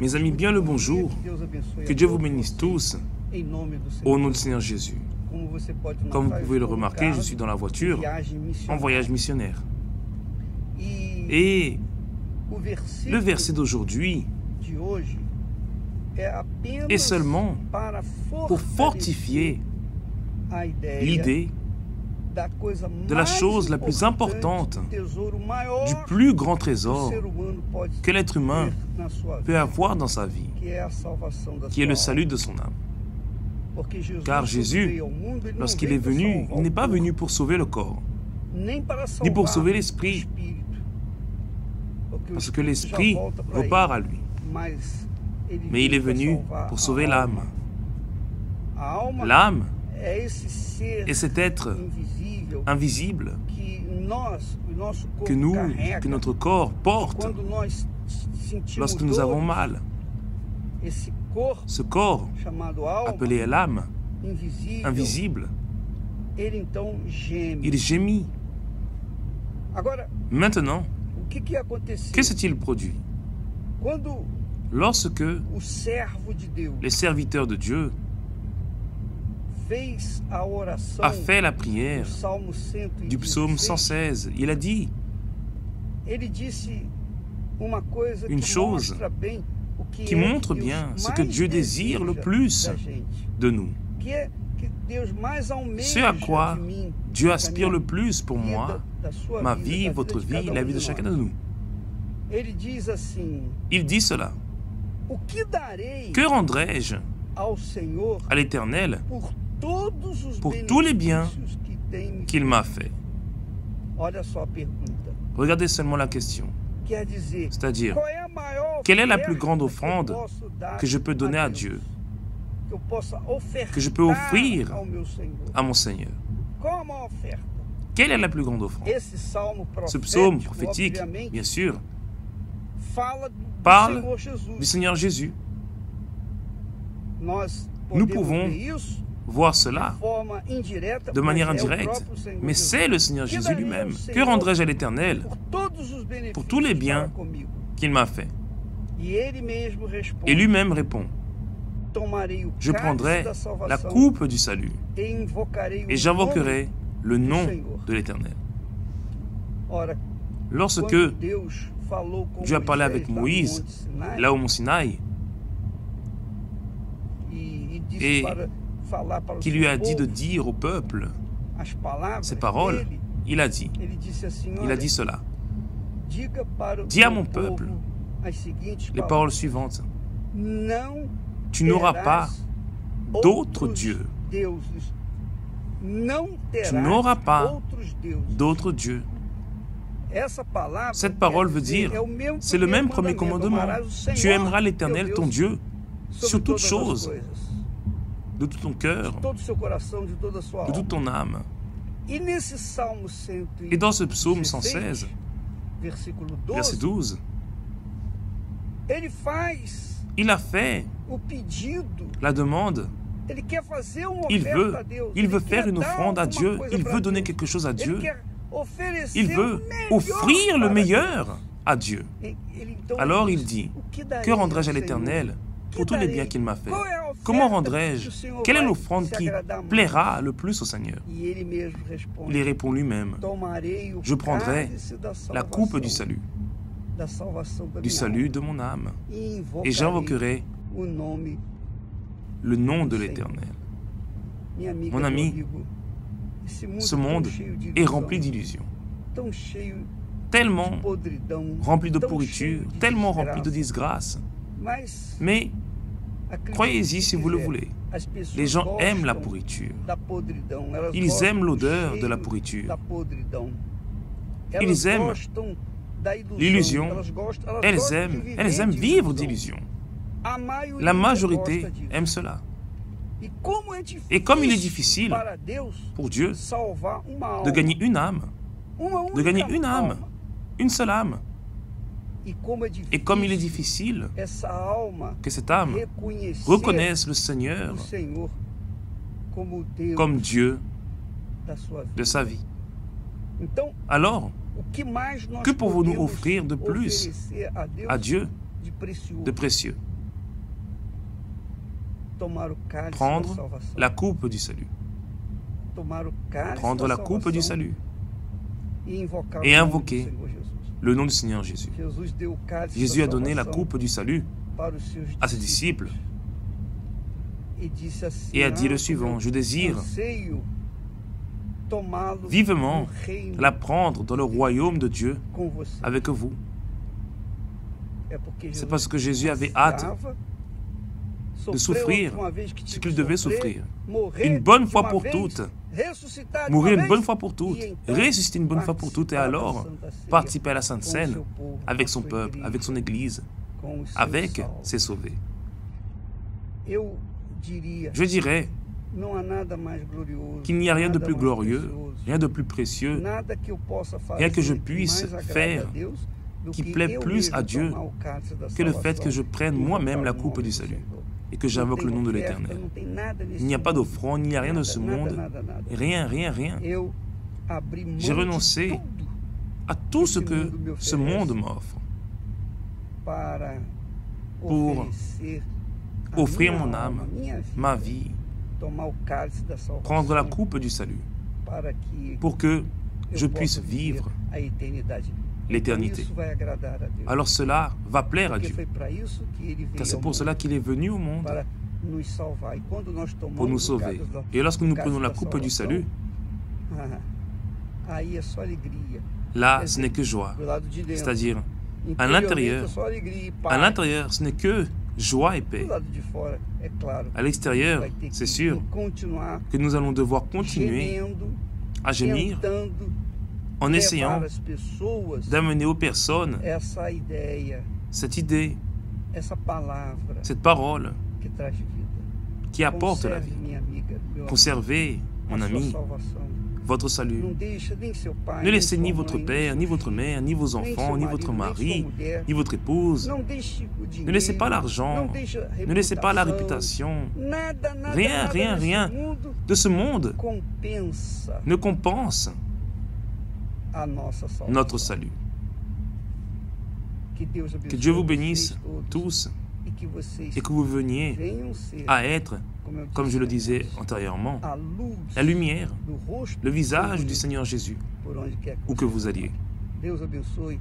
Mes amis, bien le bonjour. Que Dieu vous bénisse tous au nom du Seigneur Jésus. Comme vous pouvez le remarquer, je suis dans la voiture en voyage missionnaire. Et le verset d'aujourd'hui est seulement pour fortifier l'idée de la chose la plus importante, du plus grand trésor que l'être humain peut avoir dans sa vie, qui est le salut de son âme. Car Jésus, lorsqu'il est venu, il n'est pas venu pour sauver le corps, ni pour sauver l'esprit, parce que l'esprit repart à lui. Mais il est venu pour sauver l'âme. L'âme est cet être invisible que notre corps porte lorsque nous avons mal. Ce corps, appelé l'âme, invisible, il gémit. Maintenant, que s'est-il produit? Lorsque les serviteurs de Dieu a fait la prière du psaume 116, il a dit une chose qui montre bien ce que Dieu désire le plus de nous. Ce à quoi Dieu aspire le plus pour moi, ma vie, votre vie, la vie de chacun de nous. Il dit cela. Que rendrai-je à l'Éternel pour tous les biens qu'il m'a fait? Regardez seulement la question. C'est-à-dire, quelle est la plus grande offrande que je peux donner à Dieu, que je peux offrir à mon Seigneur? Quelle est la plus grande offrande? Ce psaume prophétique, bien sûr, parle du Seigneur Jésus. Nous pouvons voir cela de manière indirecte, mais c'est le Seigneur Jésus lui-même. Que rendrai-je à l'Éternel pour tous les biens qu'il m'a fait? Et lui-même répond, je prendrai la coupe du salut et j'invoquerai le nom de l'Éternel. Lorsque Dieu a parlé avec Moïse, là au mont Sinaï, et qui lui a dit de dire au peuple ces paroles, il a dit cela. Dis à mon peuple les paroles suivantes. Tu n'auras pas d'autre Dieu. Tu n'auras pas d'autre Dieu. Cette parole veut dire, c'est le même premier commandement. Tu aimeras l'Éternel, ton Dieu, sur toute chose, de tout ton cœur, de toute ton âme. Et dans ce psaume 116, verset 12, il a fait la demande. Il veut faire une offrande à Dieu. Il veut donner quelque chose à Dieu. Il veut offrir le meilleur à Dieu. Alors il dit, que rendrai-je à l'Éternel pour tous les biens qu'il m'a fait? Comment rendrai-je? Quelle est l'offrande qui plaira le plus au Seigneur? Il y répond lui-même, je prendrai la coupe du salut de mon âme, et j'invoquerai le nom de l'Éternel. Mon ami, ce monde est rempli d'illusions, tellement rempli de pourriture, tellement rempli de disgrâce. Mais croyez-y si vous le voulez, les gens aiment la pourriture. Ils aiment l'odeur de la pourriture. Ils aiment l'illusion. Elles aiment vivre d'illusions. La majorité aime cela. Et comme il est difficile pour Dieu de gagner une âme, une seule âme, et comme il est difficile que cette âme reconnaisse le Seigneur comme Dieu de sa vie, alors, que pouvons-nous offrir de plus à Dieu de précieux. Prendre la coupe du salut. Prendre la coupe du salut. Et invoquer le nom du Seigneur Jésus. Jésus a donné la coupe du salut à ses disciples et a dit le suivant: je désire vivement la prendre dans le royaume de Dieu avec vous. C'est parce que Jésus avait hâte de souffrir ce qu'il devait souffrir. Une bonne fois pour toutes. Mourir une bonne fois pour toutes. Ressusciter une bonne fois pour toutes. Et alors, participer à la Sainte Seine avec son peuple, avec son Église, avec ses sauvés. Je dirais qu'il n'y a rien de plus glorieux, rien de plus précieux, rien que je puisse faire qui plaît plus à Dieu que le fait que je prenne moi-même la coupe du salut et que j'invoque le nom de l'Éternel. Il n'y a pas d'offrande, il n'y a rien de ce monde, rien, rien, rien. J'ai renoncé à tout ce que ce monde m'offre pour offrir mon âme, ma vie, prendre la coupe du salut pour que je puisse vivre l'éternité. Alors cela va plaire à Dieu, car c'est pour cela qu'il est venu au monde, pour nous sauver. Et lorsque nous prenons la coupe du salut, là, ce n'est que joie. C'est-à-dire, à l'intérieur, ce n'est que joie et paix. À l'extérieur, c'est sûr que nous allons devoir continuer à gémir en essayant d'amener aux personnes cette idée, cette parole qui apporte la vie. Conservez, mon ami, votre salut. Ne laissez ni votre père, ni votre mère, ni vos enfants, ni votre mari, ni votre épouse. Ne laissez pas l'argent, ne laissez pas la réputation. Rien, rien, rien de ce monde ne compense notre salut. Que Dieu vous bénisse tous et que vous veniez à être, comme je le disais antérieurement, la lumière, le visage du Seigneur Jésus, où que vous alliez.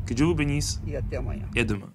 Que Dieu vous bénisse et à demain.